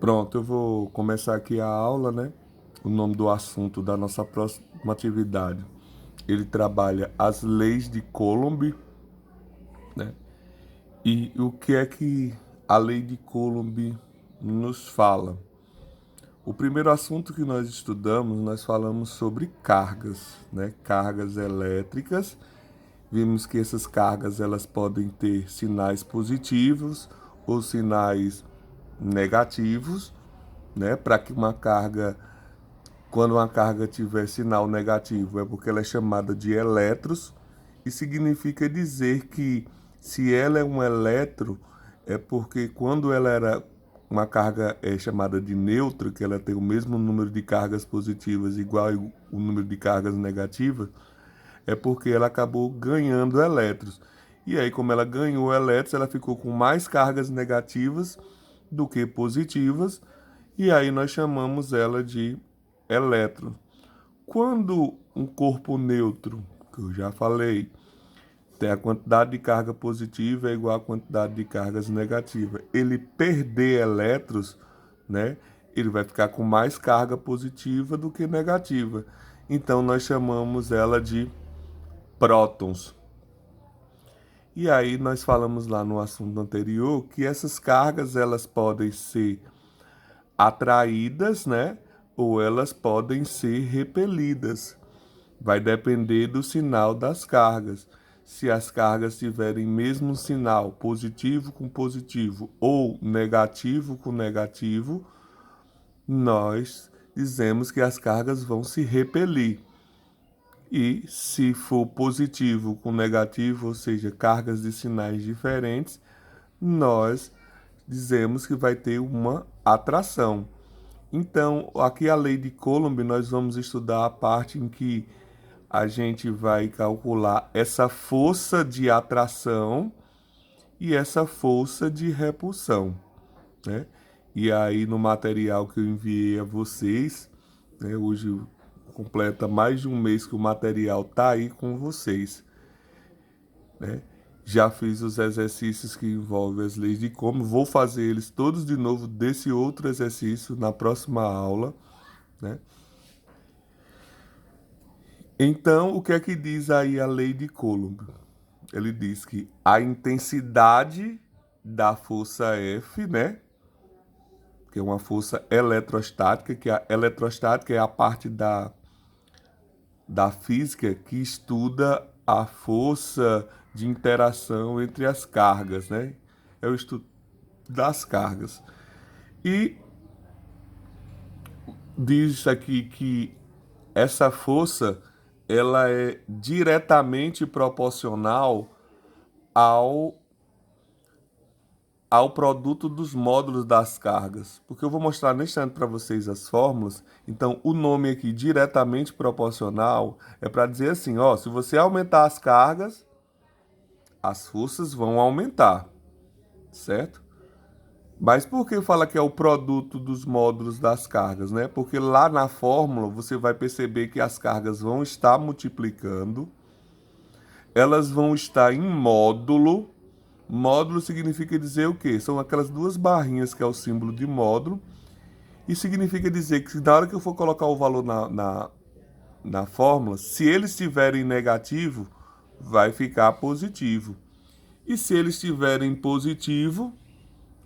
Pronto, eu vou começar aqui a aula, né? O nome do assunto da nossa próxima atividade. Ele trabalha as leis de Coulomb, né? E o que é que a lei de Coulomb nos fala? O primeiro assunto que nós estudamos, nós falamos sobre cargas, né? Cargas elétricas. Vimos que essas cargas elas podem ter sinais positivos ou sinais negativos, né? Para que uma carga, quando uma carga tiver sinal negativo, é porque ela é chamada de elétrons, e significa dizer que se ela é um elétron, é porque quando ela era uma carga é chamada de nêutron, que ela tem o mesmo número de cargas positivas igual o número de cargas negativas, é porque ela acabou ganhando elétrons. E aí, como ela ganhou elétrons, ela ficou com mais cargas negativas do que positivas, e aí nós chamamos ela de elétron. Quando um corpo neutro, que eu já falei, tem a quantidade de carga positiva é igual à quantidade de cargas negativas, ele perder elétrons, né? Ele vai ficar com mais carga positiva do que negativa. Então nós chamamos ela de prótons. E aí nós falamos lá no assunto anterior que essas cargas elas podem ser atraídas, né? Ou elas podem ser repelidas. Vai depender do sinal das cargas. Se as cargas tiverem mesmo sinal positivo com positivo ou negativo com negativo, nós dizemos que as cargas vão se repelir. E se for positivo com negativo, ou seja, cargas de sinais diferentes, nós dizemos que vai ter uma atração. Então, aqui a lei de Coulomb, nós vamos estudar a parte em que a gente vai calcular essa força de atração e essa força de repulsão, né? E aí no material que eu enviei a vocês, né, hoje completa mais de um mês que o material está aí com vocês, né? Já fiz os exercícios que envolvem as leis de Coulomb, vou fazer eles todos de novo desse outro exercício na próxima aula, né? Então, o que é que diz aí a lei de Coulomb? Ele diz que a intensidade da força F, né, que é uma força eletrostática, que a eletrostática é a parte da física que estuda a força de interação entre as cargas, né? É o estudo das cargas. E diz aqui que essa força ela é diretamente proporcional ao ao produto dos módulos das cargas, porque eu vou mostrar neste instante para vocês as fórmulas. Então, o nome aqui, diretamente proporcional, é para dizer assim, ó, se você aumentar as cargas, as forças vão aumentar, certo? Mas por que fala que é o produto dos módulos das cargas, né? Porque lá na fórmula você vai perceber que as cargas vão estar multiplicando, elas vão estar em módulo. Módulo significa dizer o quê? São aquelas duas barrinhas que é o símbolo de módulo. E significa dizer que na hora que eu for colocar o valor na fórmula, se eles estiverem negativo, vai ficar positivo. E se eles estiverem positivo,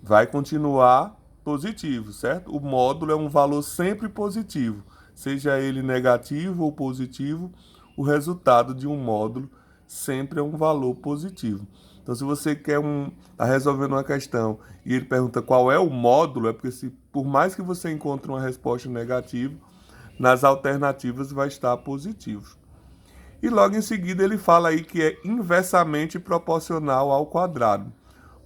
vai continuar positivo, certo? O módulo é um valor sempre positivo. Seja ele negativo ou positivo, o resultado de um módulo sempre é um valor positivo. Então, se você tá resolvendo uma questão e ele pergunta qual é o módulo, é porque por mais que você encontre uma resposta negativa, nas alternativas vai estar positivo. E logo em seguida ele fala aí que é inversamente proporcional ao quadrado.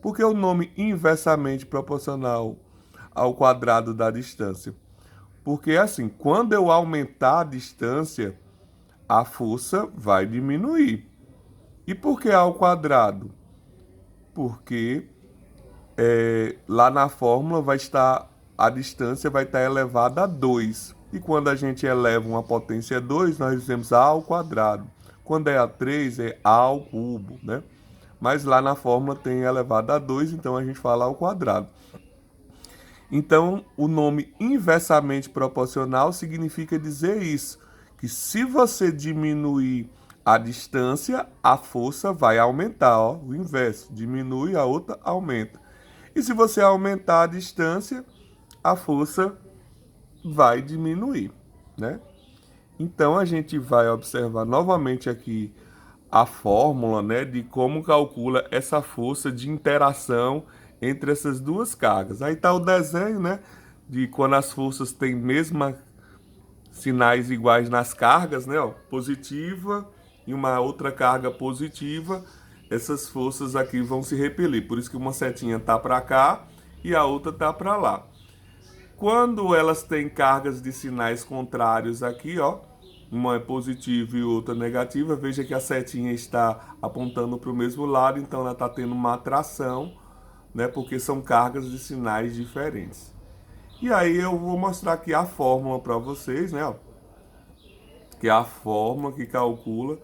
Por que o nome inversamente proporcional ao quadrado da distância? Porque assim, quando eu aumentar a distância, a força vai diminuir. E por que ao quadrado? Porque lá na fórmula vai estar a distância vai estar elevada a 2. E quando a gente eleva uma potência a 2, nós dizemos a ao quadrado. Quando é a 3, é a ao cubo, né? Mas lá na fórmula tem elevado a 2, então a gente fala ao quadrado. Então, o nome inversamente proporcional significa dizer isso, que se você diminuir a distância, a força vai aumentar, ó, o inverso, diminui, a outra aumenta. E se você aumentar a distância, a força vai diminuir, né? Então a gente vai observar novamente aqui a fórmula, né, de como calcula essa força de interação entre essas duas cargas. Aí está o desenho, né, de quando as forças têm mesma sinais iguais nas cargas, né, ó, positiva e uma outra carga positiva, essas forças aqui vão se repelir. Por isso que uma setinha tá para cá e a outra tá para lá. Quando elas têm cargas de sinais contrários aqui, ó, uma é positiva e outra negativa, veja que a setinha está apontando para o mesmo lado, então ela está tendo uma atração, né, porque são cargas de sinais diferentes. E aí eu vou mostrar aqui a fórmula para vocês, né, ó, que é a fórmula que calcula.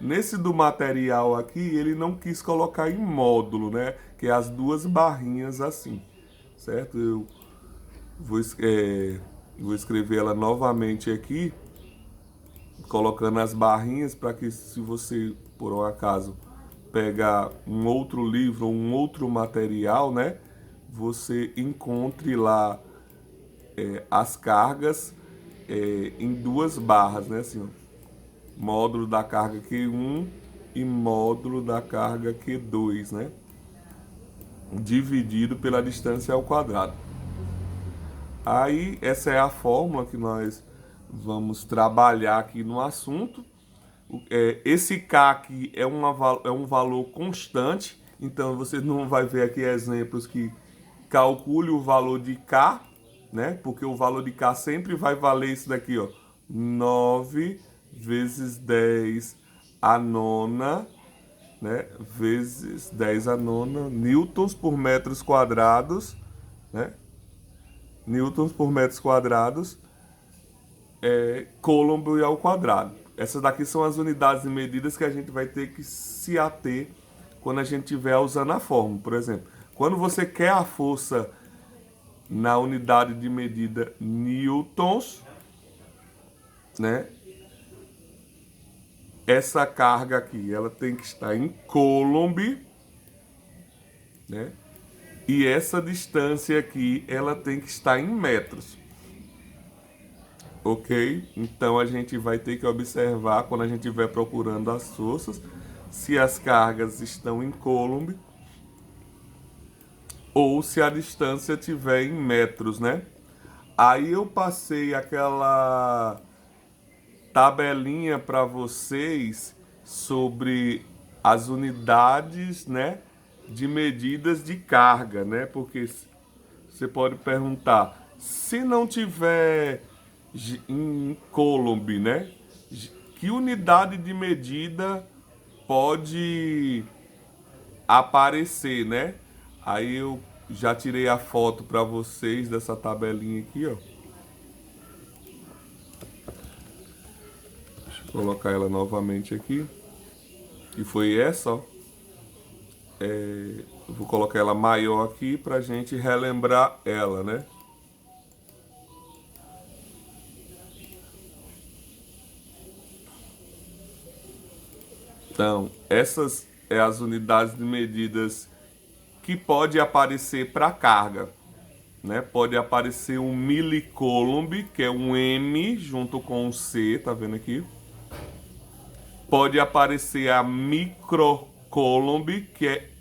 Nesse do material aqui, ele não quis colocar em módulo, né, que é as duas barrinhas assim, certo? Eu vou escrever ela novamente aqui, colocando as barrinhas para que, se você por um acaso pegar um outro livro ou um outro material, né, você encontre lá as cargas em duas barras, né, assim, ó, módulo da carga Q1 e módulo da carga Q2, né, dividido pela distância ao quadrado. Aí essa é a fórmula que nós vamos trabalhar aqui no assunto. Esse K aqui é um valor constante, então você não vai ver aqui exemplos que calcule o valor de K, né? Porque o valor de K sempre vai valer isso daqui, ó, 9 vezes 10 a nona, né? Vezes 10 a nona, newtons por metros quadrados, né? Newtons por metros quadrados, Coulomb ao quadrado. Essas daqui são as unidades de medidas que a gente vai ter que se ater quando a gente estiver usando a fórmula. Por exemplo, quando você quer a força na unidade de medida newtons, né? Essa carga aqui, ela tem que estar em Coulomb, né? E essa distância aqui, ela tem que estar em metros. Ok? Então a gente vai ter que observar, quando a gente estiver procurando as forças, se as cargas estão em Coulomb ou se a distância estiver em metros, né? Aí eu passei aquela tabelinha para vocês sobre as unidades, né, de medidas de carga, né? Porque você pode perguntar, se não tiver em Coulomb, né, que unidade de medida pode aparecer, né? Aí eu já tirei a foto para vocês dessa tabelinha aqui, ó. Deixa eu colocar ela novamente aqui. E foi essa, ó. Eu vou colocar ela maior aqui pra gente relembrar ela, né? Então, essas é as unidades de medidas que pode aparecer para carga, né? Pode aparecer um milicoulomb, que é um M junto com um C, tá vendo aqui? Pode aparecer a microcoulomb,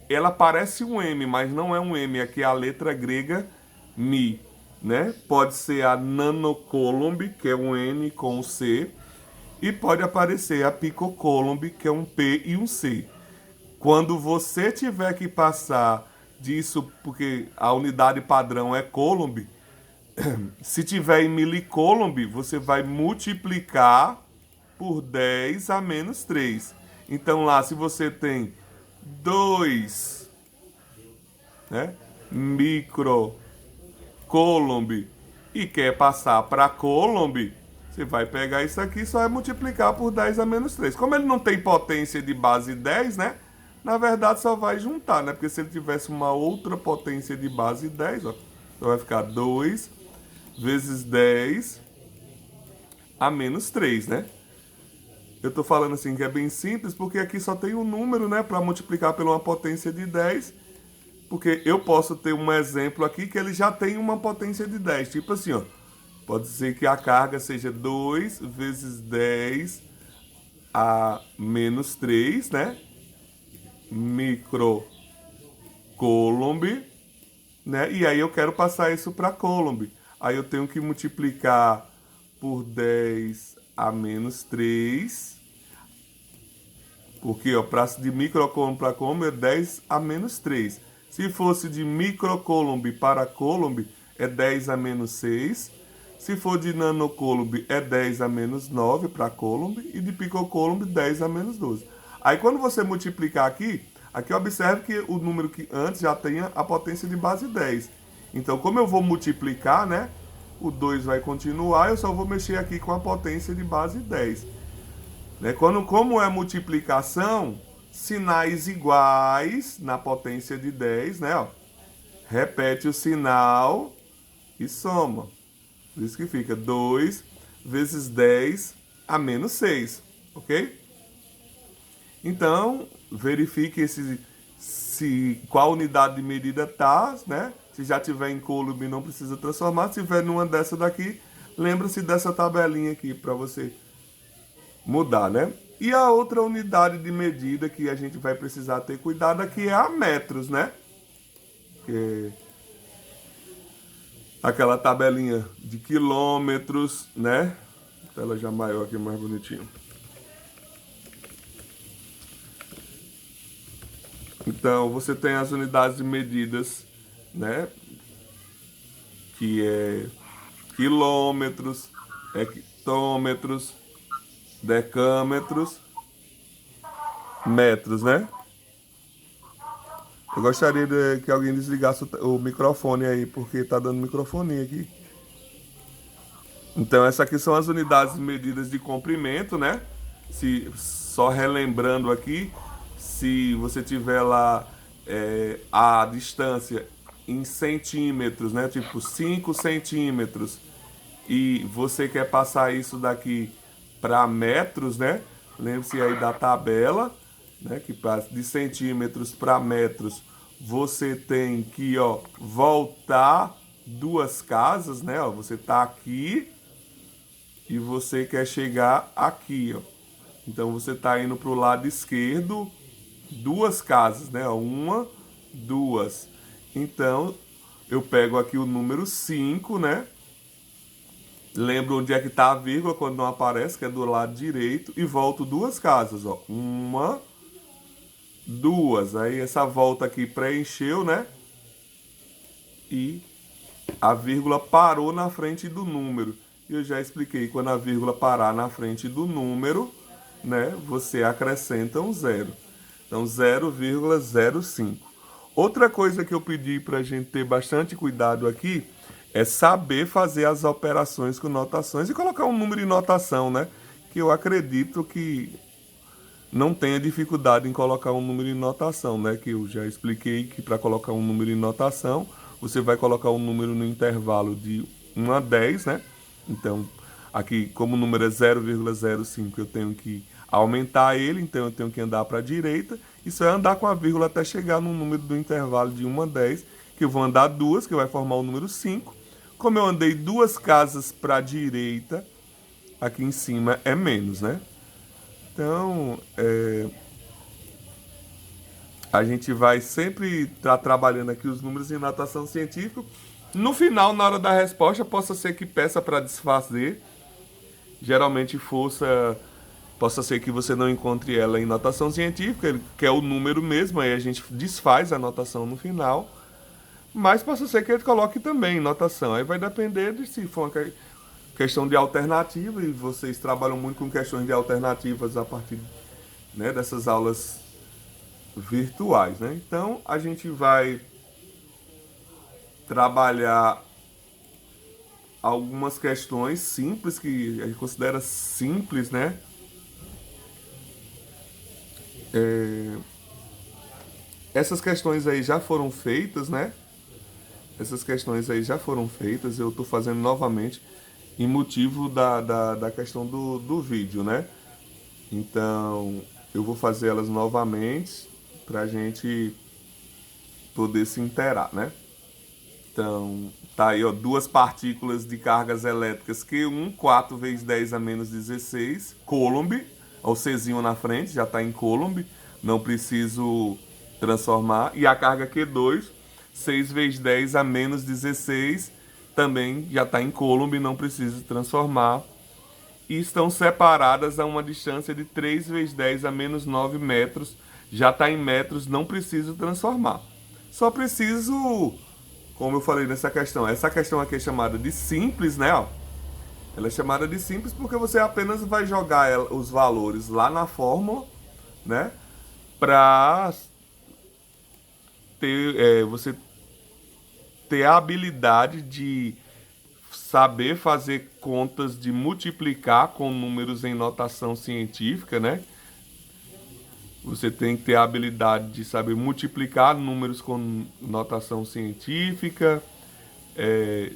ela parece um M, mas não é um M, aqui é a letra grega Mi, né? Pode ser a nanocoulomb, que é um N com um C, e pode aparecer a picocoulomb, que é um P e um C. Quando você tiver que passar disso, porque a unidade padrão é coulomb, se tiver em milicoulomb, você vai multiplicar por 10 a menos 3. Então lá, se você tem 2, né, microcoulomb e quer passar para coulomb, você vai pegar isso aqui e só vai multiplicar por 10 a menos 3. Como ele não tem potência de base 10, né? Na verdade só vai juntar, né? Porque se ele tivesse uma outra potência de base 10, ó, Então vai ficar 2 vezes 10 a menos 3, né? Eu tô falando assim que é bem simples, porque aqui só tem um número, né, para multiplicar por uma potência de 10, porque eu posso ter um exemplo aqui que ele já tem uma potência de 10, tipo assim, ó, pode ser que a carga seja 2 vezes 10 a menos 3, né, microcoulomb, né, e aí eu quero passar isso para coulomb, aí eu tenho que multiplicar por 10 a menos 3, porque ó, para de microcoulomb para coulomb é 10 a menos 3. Se fosse de microcoulomb para coulomb, é 10 a menos 6. Se for de nanocoulomb, é 10 a menos 9 para coulomb. E de picocoulomb, 10 a menos 12. Aí quando você multiplicar aqui observe que o número que antes já tenha a potência de base 10. Então, como eu vou multiplicar, né? O 2 vai continuar, eu só vou mexer aqui com a potência de base 10. Né? Como é multiplicação, sinais iguais na potência de 10, né? Ó, repete o sinal e soma. Por isso que fica 2 vezes 10 a menos 6, ok? Então, verifique qual unidade de medida tá, né? Se já tiver em coulomb, não precisa transformar. Se tiver numa dessa daqui, lembra-se dessa tabelinha aqui para você mudar, né? E a outra unidade de medida que a gente vai precisar ter cuidado aqui é a metros, né? Que é aquela tabelinha de quilômetros, né? Tela já maior aqui, mais bonitinho. Então, você tem as unidades de medidas, né? Que é quilômetros, hectômetros, decâmetros, metros, né? Eu gostaria que alguém desligasse o microfone aí, porque tá dando microfone aqui. Então, essas aqui são as unidades de medidas de comprimento, né? Só relembrando aqui, se você tiver lá a distância em centímetros, né? Tipo 5 centímetros, e você quer passar isso daqui para metros, né? Lembre-se aí da tabela, né? Que passa de centímetros para metros. Você tem que, ó, voltar duas casas, né? Ó, você tá aqui e você quer chegar aqui, ó. Então você está indo para o lado esquerdo duas casas, né? Uma, duas. Então eu pego aqui o número 5, né? Lembro onde é que está a vírgula quando não aparece, que é do lado direito, e volto duas casas, ó. Uma, duas. Aí essa volta aqui preencheu, né? E a vírgula parou na frente do número. Eu já expliquei, quando a vírgula parar na frente do número, né, você acrescenta um zero. Então, 0,05. Outra coisa que eu pedi para a gente ter bastante cuidado aqui é saber fazer as operações com notações e colocar um número em notação, né? Que eu acredito que não tenha dificuldade em colocar um número em notação, né? Que eu já expliquei que para colocar um número em notação, você vai colocar um número no intervalo de 1 a 10, né? Então, aqui, como o número é 0,05, eu tenho que aumentar ele, então eu tenho que andar para a direita. Isso é andar com a vírgula até chegar no número do intervalo de 1 a 10, que eu vou andar duas, que vai formar o número 5. Como eu andei duas casas para a direita, aqui em cima é menos, né? Então, a gente vai sempre estar trabalhando aqui os números em notação científica. No final, na hora da resposta, possa ser que peça para desfazer. Geralmente, possa ser que você não encontre ela em notação científica, que é o número mesmo, aí a gente desfaz a notação no final. Mas possa ser que ele coloque também em notação. Aí vai depender de se for uma questão de alternativa, e vocês trabalham muito com questões de alternativas a partir, né, dessas aulas virtuais, né? Então a gente vai trabalhar algumas questões simples que a gente considera simples, né? Essas questões aí já foram feitas, né? essas questões aí já foram feitas, eu estou fazendo novamente em motivo da questão do vídeo, né? Então, eu vou fazer elas novamente para a gente poder se inteirar, né? Então, tá aí, ó, duas partículas de cargas elétricas Q1, 4 vezes 10 a menos 16, Coulomb, o Czinho na frente, já está em Coulomb, não preciso transformar. E a carga Q2, 6 vezes 10 a menos 16, também já está em Coulomb, não preciso transformar. E estão separadas a uma distância de 3 vezes 10 a menos 9 metros, já está em metros, não preciso transformar. Só preciso, como eu falei nessa questão, essa questão aqui é chamada de simples, né? Ó. Ela é chamada de simples porque você apenas vai jogar os valores lá na fórmula, né? Para ter, você ter a habilidade de saber fazer contas de multiplicar com números em notação científica, né? Você tem que ter a habilidade de saber multiplicar números com notação científica,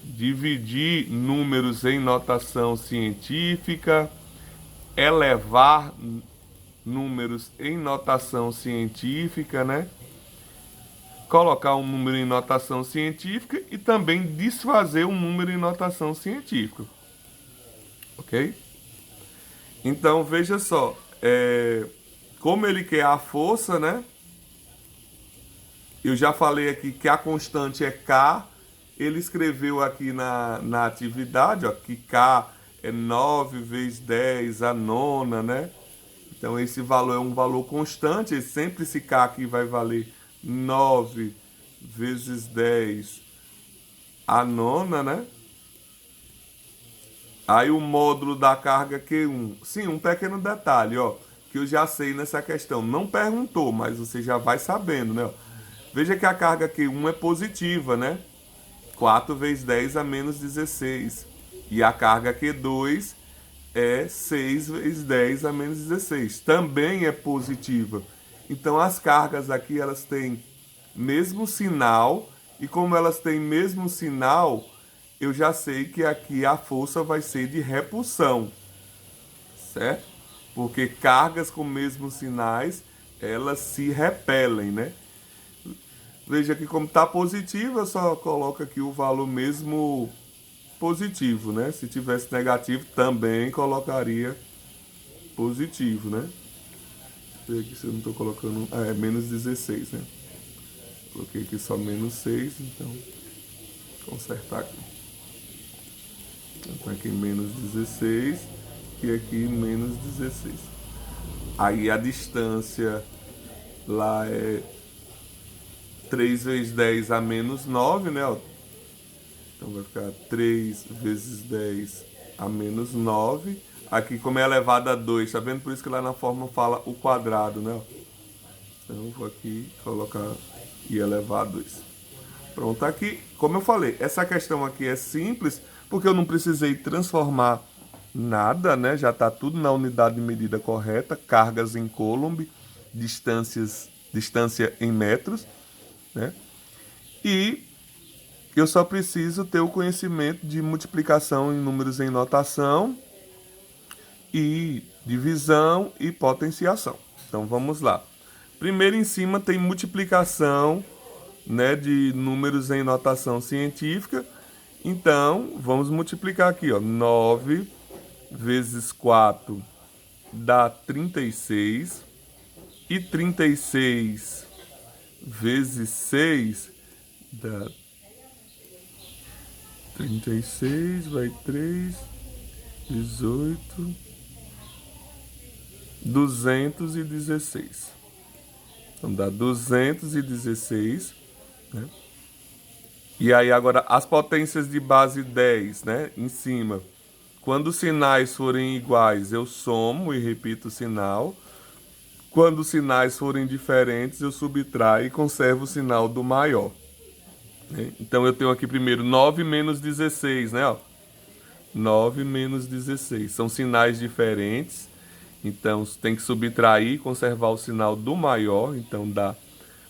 dividir números em notação científica, elevar números em notação científica, né? Colocar um número em notação científica e também desfazer um número em notação científica, ok? Então veja só, como ele quer a força, né? Eu já falei aqui que a constante é K. Ele escreveu aqui na atividade, ó, que K é 9 vezes 10 a nona, né? Então esse valor é um valor constante, sempre esse K aqui vai valer 9 vezes 10 a nona, né? Aí o módulo da carga Q1. Sim, um pequeno detalhe, ó, que eu já sei nessa questão. Não perguntou, mas você já vai sabendo, né? Veja que a carga Q1 é positiva, né? 4 vezes 10 a menos 16. E a carga Q2 é 6 vezes 10 a menos 16. Também é positiva. Então as cargas aqui elas têm mesmo sinal. E como elas têm mesmo sinal, eu já sei que aqui a força vai ser de repulsão, certo? Porque cargas com mesmos sinais, elas se repelem, né? Veja que como está positivo, eu só coloco aqui o valor mesmo positivo, né? Se tivesse negativo, também colocaria positivo, né? Deixa eu ver aqui se eu não estou colocando... Ah, é menos 16, né? Coloquei aqui só menos 6, então... Consertar aqui. Então aqui menos 16 e aqui menos 16. Aí a distância lá é 3 vezes 10 a menos 9, né? Então vai ficar 3 vezes 10 a menos 9. Aqui como é elevado a 2, tá vendo? Por isso que lá na fórmula fala o quadrado, né? Então vou aqui colocar e elevar a 2. Pronto, aqui, como eu falei, essa questão aqui é simples, porque eu não precisei transformar nada, né? Já está tudo na unidade de medida correta, cargas em Coulomb, distância em metros, né? E eu só preciso ter o conhecimento de multiplicação em números em notação e divisão e potenciação. Então vamos lá. Primeiro em cima tem multiplicação, né, de números em notação científica. Então, vamos multiplicar aqui, ó. 9 vezes 4 dá 36. E 36 vezes 6 dá 36, vai 3, 18, 216. Então dá 216, né? E aí agora as potências de base 10, né? Em cima. Quando os sinais forem iguais, eu somo e repito o sinal. Quando os sinais forem diferentes, eu subtraio e conservo o sinal do maior, né? Então eu tenho aqui primeiro 9 menos 16, né? Ó. 9 menos 16. São sinais diferentes. Então tem que subtrair e conservar o sinal do maior. Então dá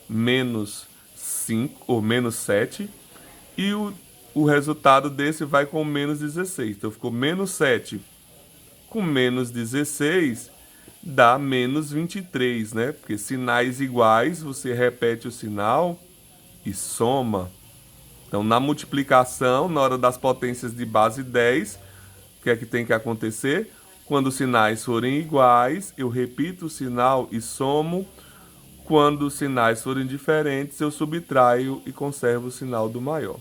menos 5 ou menos 7. e o resultado desse vai com menos 16. Então ficou menos 7 com menos 16 dá menos 23, né? Porque sinais iguais, você repete o sinal e soma. Então, na multiplicação, na hora das potências de base 10, o que é que tem que acontecer? Quando os sinais forem iguais, eu repito o sinal e somo. Quando os sinais forem diferentes, eu subtraio e conservo o sinal do maior.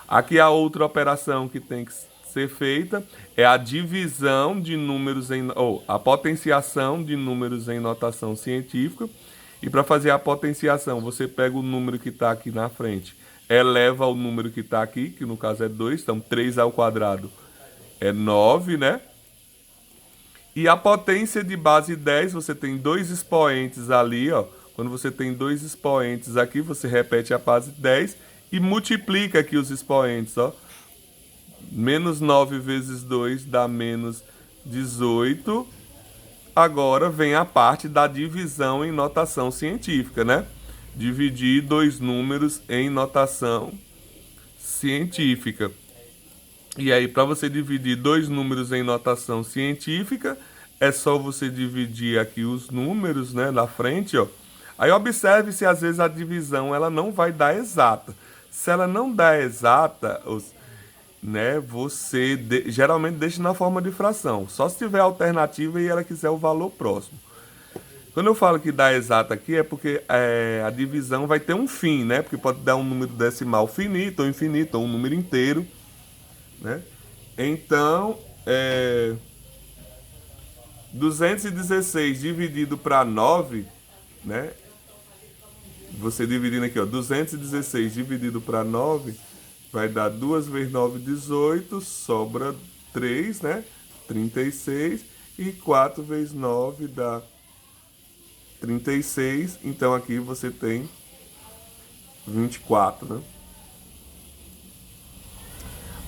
Aqui a outra operação que tem que ser feita é a divisão de números ou a potenciação de números em notação científica. E para fazer a potenciação, você pega o número que está aqui na frente, eleva o número que está aqui, que no caso é 2, então 3 ao quadrado é 9, né? E a potência de base 10, você tem dois expoentes ali, ó. Quando você tem dois expoentes aqui, você repete a base 10 e multiplica aqui os expoentes, ó. Menos 9 vezes 2 dá menos 18. Agora vem a parte da divisão em notação científica, né? Dividir dois números em notação científica. E aí, para você dividir dois números em notação científica, é só você dividir aqui os números, né, na frente, ó. Aí observe se às vezes a divisão ela não vai dar exata. Se ela não dá exata, né, você geralmente deixa na forma de fração. Só se tiver alternativa e ela quiser o valor próximo. Quando eu falo que dá exata aqui é porque a divisão vai ter um fim, né? Porque pode dar um número decimal finito ou infinito, ou um número inteiro, né? Então, 216 dividido para 9, né? Você dividindo aqui, ó, 216 dividido para 9 vai dar 2 vezes 9, 18, sobra 3, né? 36 e 4 vezes 9 dá 36, então aqui você tem 24, né?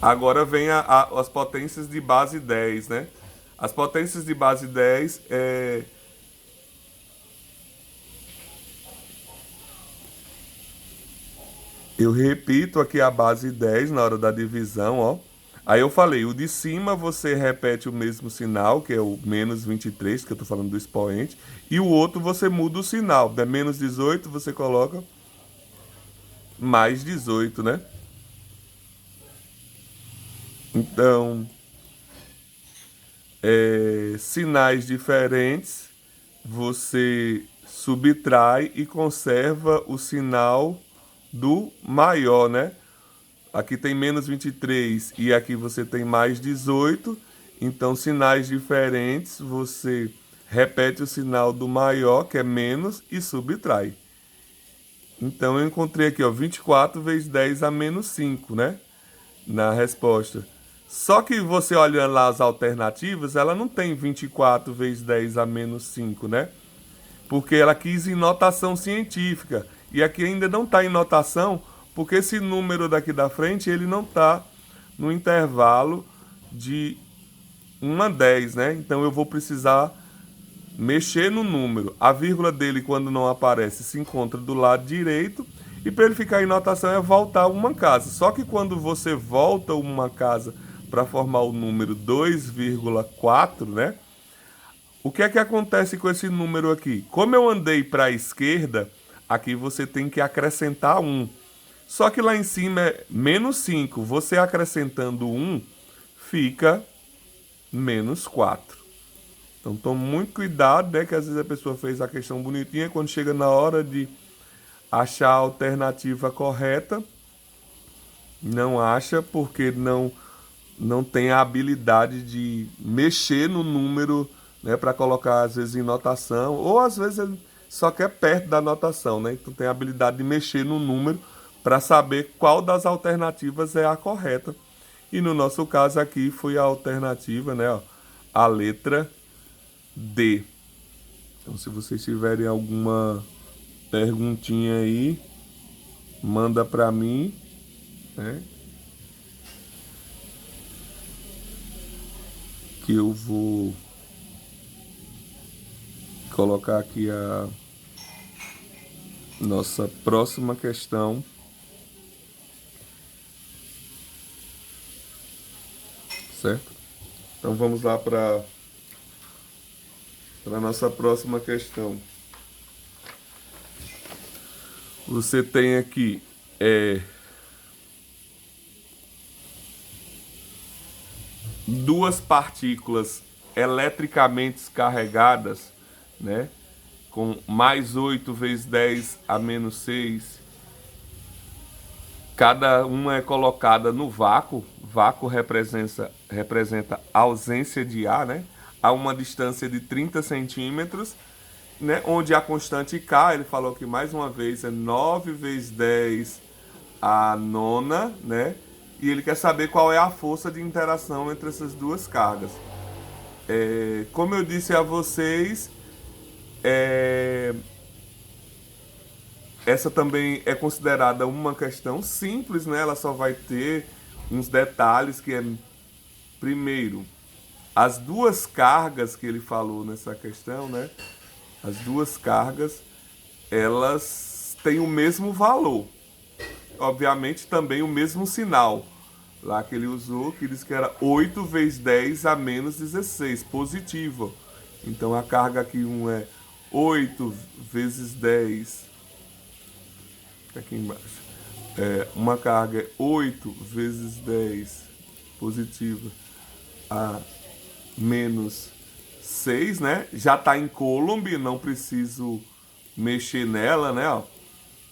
Agora vem as potências de base 10, né? As potências de base 10 eu repito aqui a base 10 na hora da divisão, ó. Aí eu falei, o de cima você repete o mesmo sinal, que é o menos 23, que eu tô falando do expoente. E o outro você muda o sinal. Da menos 18 você coloca mais 18, né? Então, sinais diferentes, você subtrai e conserva o sinal do maior, né? Aqui tem menos 23 e aqui você tem mais 18. Então, sinais diferentes, você repete o sinal do maior, que é menos, e subtrai. Então, eu encontrei aqui, ó, 24 vezes 10 a menos 5, né? Na resposta. Só que você olhando lá as alternativas, ela não tem 24 vezes 10 a menos 5, né? Porque ela quis em notação científica. E aqui ainda não está em notação, porque esse número daqui da frente, ele não está no intervalo de 1 a 10, né? Então eu vou precisar mexer no número. A vírgula dele, quando não aparece, se encontra do lado direito. E para ele ficar em notação é voltar uma casa. Só que quando você volta uma casa para formar o número 2,4, né? O que é que acontece com esse número aqui? Como eu andei para a esquerda, aqui você tem que acrescentar 1. Só que lá em cima é menos 5. Você acrescentando 1, fica menos 4. Então tome muito cuidado, né? Que às vezes a pessoa fez a questão bonitinha, quando chega na hora de achar a alternativa correta, não acha porque não tem a habilidade de mexer no número, né, para colocar às vezes em notação, ou às vezes ele só quer perto da notação, né? Então tem a habilidade de mexer no número para saber qual das alternativas é a correta. E no nosso caso aqui foi a alternativa, né, ó, a letra D. Então se vocês tiverem alguma perguntinha aí, manda para mim, né? Que eu vou colocar aqui a nossa próxima questão. certo? Então vamos lá para a nossa próxima questão. Você tem aqui duas partículas eletricamente carregadas, né? Com mais 8 vezes 10 a menos 6. Cada uma é colocada no vácuo. Vácuo representa ausência de ar, né? A uma distância de 30 centímetros, né? Onde a constante K, ele falou que mais uma vez é 9 vezes 10 a nona, né? E ele quer saber qual é a força de interação entre essas duas cargas. Como eu disse a vocês, é, essa também é considerada uma questão simples, né? Ela só vai ter uns detalhes que é, primeiro, as duas cargas que ele falou nessa questão, né? As duas cargas, elas têm o mesmo valor. Obviamente também o mesmo sinal. Lá que ele usou, que diz que era 8 vezes 10 a menos 16, positiva. Então a carga aqui é 8 vezes 10 aqui embaixo. Uma carga é 8 vezes 10 positiva a menos 6, né? Já está em Coulomb, não preciso mexer nela, né? Ó.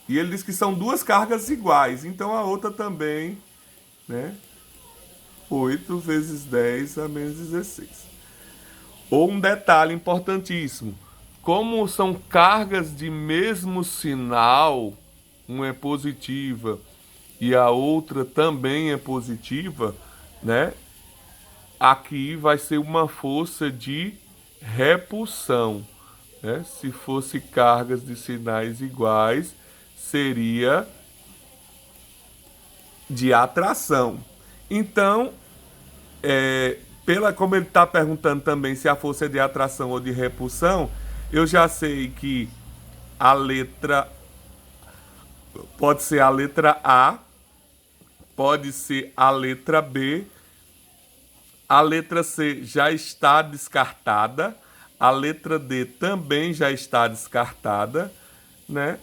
E ele diz que são duas cargas iguais, então a outra também, né? 8 vezes 10 a menos 16. Ou um detalhe importantíssimo: como são cargas de mesmo sinal, uma é positiva e a outra também é positiva, né? Aqui vai ser uma força de repulsão, né? Se fosse cargas de sinais iguais, seria de atração. Então, como ele está perguntando também se a força é de atração ou de repulsão, eu já sei que a letra pode ser a letra A, pode ser a letra B, a letra C já está descartada, a letra D também já está descartada, né?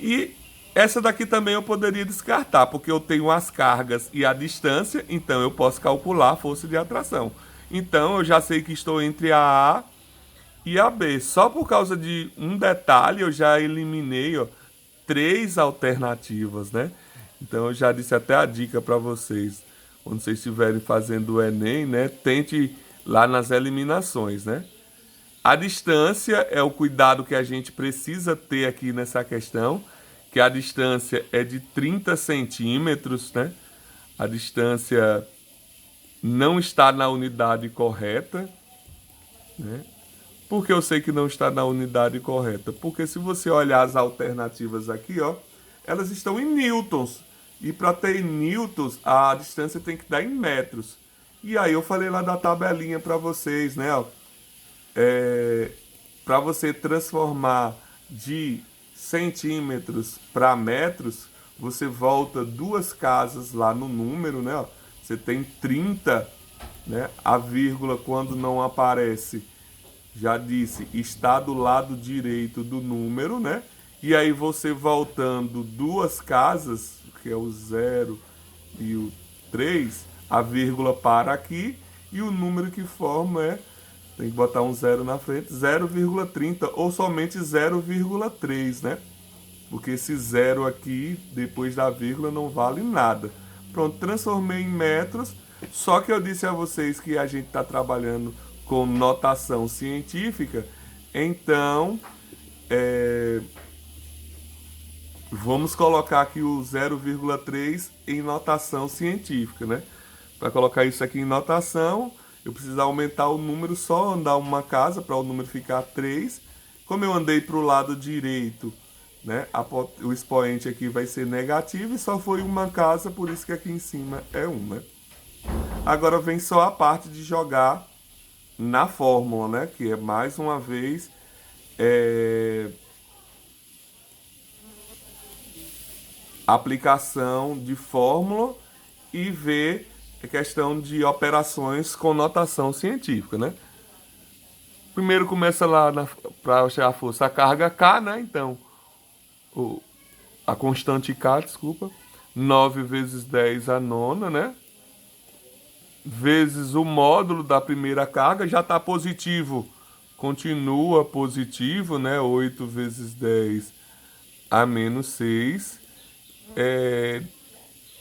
E essa daqui também eu poderia descartar, porque eu tenho as cargas e a distância, então eu posso calcular a força de atração. Então eu já sei que estou entre a A e a B. Só por causa de um detalhe eu já eliminei, ó, três alternativas, né? Então eu já disse até a dica para vocês. Quando vocês estiverem fazendo o Enem, né? Tente lá nas eliminações, né? A distância é o cuidado que a gente precisa ter aqui nessa questão, que a distância é de 30 centímetros, né? A distância não está na unidade correta, né? Por que eu sei que não está na unidade correta? Porque se você olhar as alternativas aqui, ó, elas estão em newtons. E para ter em newtons, a distância tem que dar em metros. E aí eu falei lá da tabelinha para vocês, né? Ó, para você transformar de centímetros para metros, você volta duas casas lá no número, né? Ó, você tem 30, né? A vírgula, quando não aparece, já disse, está do lado direito do número, né? E aí você voltando duas casas, que é o 0 e o 3, a vírgula para aqui e o número que forma tem que botar um zero na frente, 0,30 ou somente 0,3, né? Porque esse zero aqui, depois da vírgula, não vale nada. Pronto, transformei em metros, só que eu disse a vocês que a gente está trabalhando com notação científica, então vamos colocar aqui o 0,3 em notação científica, né? Para colocar isso aqui em notação, eu preciso aumentar o número, só andar uma casa para o número ficar 3. Como eu andei para o lado direito, né? O expoente aqui vai ser negativo e só foi uma casa, por isso que aqui em cima é 1, né? Agora vem só a parte de jogar na fórmula, né? Que é mais uma vez aplicação de fórmula e ver é questão de operações com notação científica, né? Primeiro começa lá para achar a força, a carga K, né? Então, o, a constante K, desculpa, 9 vezes 10 a nona, né? Vezes o módulo da primeira carga, já está positivo, continua positivo, né? 8 vezes 10 a menos 6.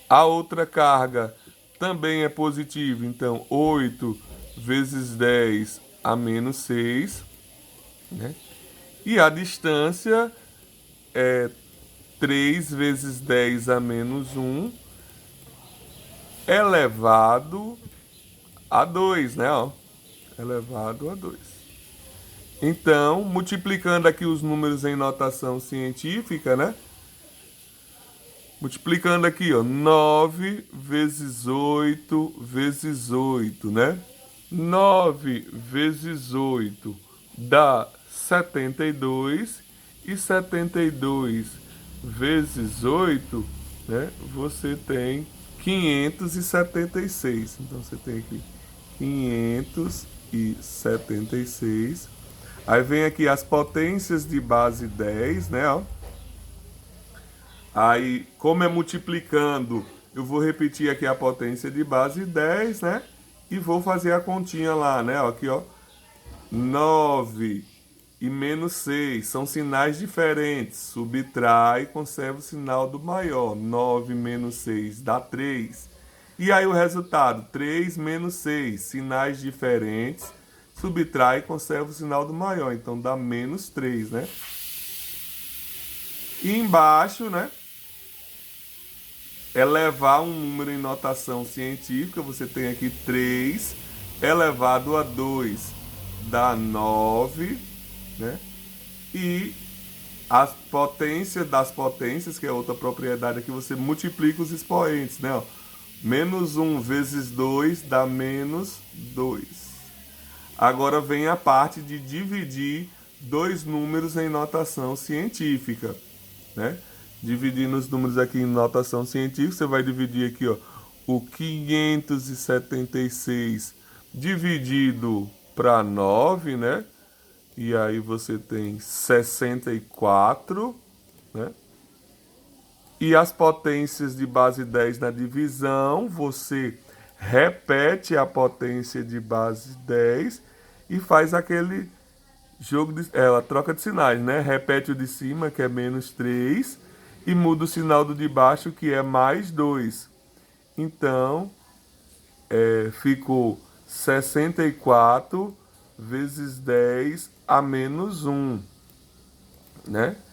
A outra carga também é positiva, então 8 vezes 10 a menos 6, né? E a distância é 3 vezes 10 a menos 1 elevado a 2, né? Ó, elevado a 2. Então, multiplicando aqui os números em notação científica, né? Multiplicando aqui, ó, 9 vezes 8 vezes 8, né? 9 vezes 8 dá 72 e 72 vezes 8, né? Você tem 576. Então você tem aqui 576. Aí vem aqui as potências de base 10, né, ó. Aí, como é multiplicando, eu vou repetir aqui a potência de base 10, né? E vou fazer a continha lá, né? Ó, aqui, ó. 9 e menos 6 são sinais diferentes. Subtrai e conserva o sinal do maior. 9 menos 6 dá 3. E aí o resultado, 3 menos 6, sinais diferentes. Subtrai e conserva o sinal do maior. Então dá menos 3, né? E embaixo, né? Elevar um número em notação científica, você tem aqui 3 elevado a 2 dá 9, né? E a potência das potências, que é outra propriedade aqui, você multiplica os expoentes, né? Ó, menos 1 vezes 2 dá menos 2. Agora vem a parte de dividir dois números em notação científica, né? Dividindo os números aqui em notação científica, você vai dividir aqui, ó, o 576 dividido para 9, né? E aí você tem 64, né? E as potências de base 10 na divisão, você repete a potência de base 10 e faz aquele jogo de, ela troca de sinais, né? Repete o de cima, que é menos 3, e muda o sinal do de baixo, que é mais 2. Então, ficou 64 vezes 10 a menos 1, né?